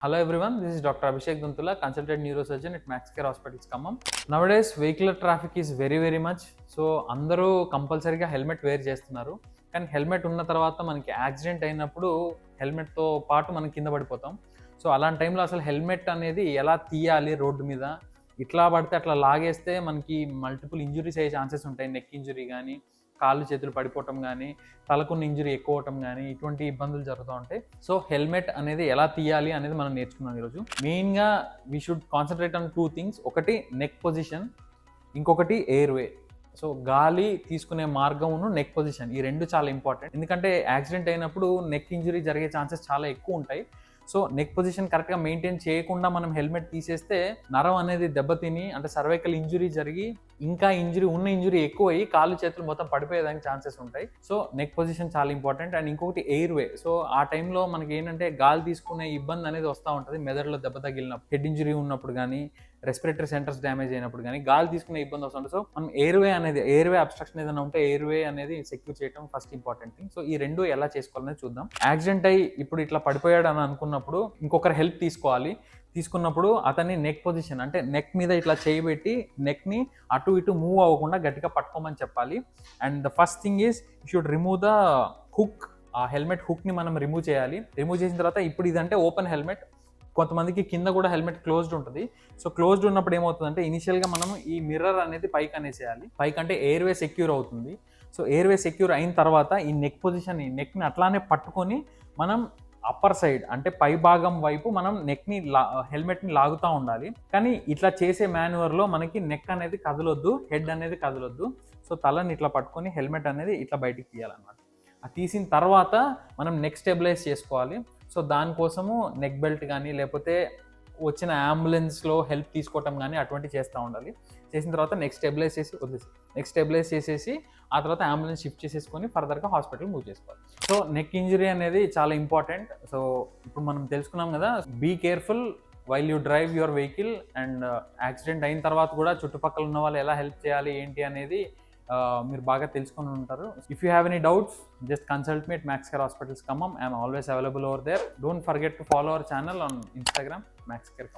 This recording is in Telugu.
Hello everyone, this is Dr. Abhishek Guntula, consultant neurosurgeon at Max Care Hospitals, Khammam. Nowadays, vehicular traffic is very much. So అందరూ కంపల్సరీగా హెల్మెట్ వేర్ చేస్తున్నారు. కానీ హెల్మెట్ ఉన్న తర్వాత మనకి యాక్సిడెంట్ అయినప్పుడు హెల్మెట్తో పాటు మనం కింద పడిపోతాం. సో అలాంటి టైంలో అసలు హెల్మెట్ అనేది ఎలా తీయాలి రోడ్డు మీద, ఇట్లా పడితే అట్లా లాగేస్తే మనకి మల్టిపుల్ ఇంజురీస్ అయ్యే ఛాన్సెస్ ఉంటాయి. నెక్ ఇంజురీ కానీ, కాళ్ళు చేతులు పడిపోవటం కానీ, తలకున్న ఇంజురీ ఎక్కువ అవటం కానీ, ఇటువంటి ఇబ్బందులు జరుగుతూ ఉంటాయి. సో హెల్మెట్ అనేది ఎలా తీయాలి అనేది మనం నేర్చుకున్నాం ఈరోజు. మెయిన్గా we should concentrate on 2 things. ఒకటి నెక్ పొజిషన్, ఇంకొకటి ఎయిర్వే. సో గాలి తీసుకునే మార్గమును నెక్ పొజిషన్, ఈ రెండు చాలా ఇంపార్టెంట్. ఎందుకంటే యాక్సిడెంట్ అయినప్పుడు నెక్ ఇంజురీ జరిగే ఛాన్సెస్ చాలా ఎక్కువ ఉంటాయి. సో నెక్ పొజిషన్ కరెక్ట్గా మెయింటైన్ చేయకుండా మనం హెల్మెట్ తీసేస్తే నరం అనేది దెబ్బతిని, అంటే సర్వైకల్ ఇంజురీ జరిగి ఇంకా ఉన్న ఇంజురీ ఎక్కువ అయ్యి కాళ్ళు చేతులు మొత్తం పడిపోయేదానికి ఛాన్సెస్ ఉంటాయి. సో నెక్ పొజిషన్ చాలా ఇంపార్టెంట్. అండ్ ఇంకొకటి ఎయిర్వే. సో ఆ టైంలో మనకి ఏంటంటే గాలి తీసుకునే ఇబ్బంది అనేది వస్తూ ఉంటుంది. మెదడులో దెబ్బ తగిలినప్పుడు, హెడ్ ఇంజురీ ఉన్నప్పుడు కానీ, రెస్పిరేటరీ సెంటర్స్ డ్యామేజ్ అయినప్పుడు కానీ గాలి తీసుకునే ఇబ్బంది వస్తుంది. సో మనం ఎయిర్వే అబ్స్ట్రక్షన్ ఏదైనా ఉంటే ఎయిర్వే అనేది సెక్యూర్ చేయడం ఫస్ట్ ఇంపార్టెంట్ థింగ్. సో ఈ రెండు ఎలా చేసుకోవాలనేది చూద్దాం. యాక్సిడెంట్ అయ్యి ఇప్పుడు ఇట్లా పడిపోయాడు అని అనుకున్నప్పుడు ఇంకొకరి హెల్ప్ తీసుకోవాలి. తీసుకున్నప్పుడు అతన్ని నెక్ పొజిషన్, అంటే నెక్ మీద ఇట్లా చేయబెట్టి నెక్ని అటు ఇటు మూవ్ అవ్వకుండా గట్టిగా పట్టుకోమని చెప్పాలి. And the first thing is you should remove the hook. ఆ హెల్మెట్ హుక్ని మనం రిమూవ్ చేయాలి. రిమూవ్ చేసిన తర్వాత ఇప్పుడు ఇదంటే ఓపెన్ హెల్మెట్, కొంతమందికి కింద కూడా హెల్మెట్ క్లోజ్డ్ ఉంటుంది. సో క్లోజ్డ్ ఉన్నప్పుడు ఏమవుతుందంటే ఇనిషియల్గా మనం ఈ మిర్రర్ అనేది పైకి అనేసేయాలి. పైకి అంటే ఎయిర్వే సెక్యూర్ అవుతుంది. సో ఎయిర్వే సెక్యూర్ అయిన తర్వాత ఈ నెక్ పొజిషన్, ఈ నెక్ని అట్లానే పట్టుకొని మనం అప్పర్ సైడ్ అంటే పై భాగం వైపు మనం నెక్ని హెల్మెట్ని లాగుతూ ఉండాలి. కానీ ఇట్లా చేసే మాన్యువర్లో మనకి నెక్ అనేది కదలొద్దు, హెడ్ అనేది కదలొద్దు. సో తలని ఇట్లా పట్టుకొని హెల్మెట్ అనేది ఇట్లా బయటికి తీయాలన్నమాట. అది తీసిన తర్వాత మనం నెక్ స్టెబిలైజ్ చేసుకోవాలి. సో దానికోసము నెక్ బెల్ట్ కానీ, లేకపోతే వచ్చిన అంబులెన్స్లో హెల్ప్ తీసుకోవటం కానీ అటువంటివి చేస్తూ ఉండాలి. చేసిన తర్వాత నెక్ స్టెబిలైజ్ చేసేసి ఆ తర్వాత అంబులెన్స్ షిఫ్ట్ చేసేసుకొని ఫర్దర్గా హాస్పిటల్ మూవ్ చేసుకోవాలి. సో నెక్ ఇంజరీ అనేది చాలా ఇంపార్టెంట్. సో ఇప్పుడు మనం తెలుసుకున్నాం కదా, be careful while you drive your vehicle. And accident అయిన తర్వాత కూడా చుట్టుపక్కల ఉన్న వాళ్ళు ఎలా హెల్ప్ చేయాలి ఏంటి అనేది మీరు బాగా తెలుసుకొని ఉంటారు. If you have any doubts, just consult me at Max Care Hospitals, Khammam. I am always available over there. Don't forget to follow our channel on Instagram, Max Care Khammam.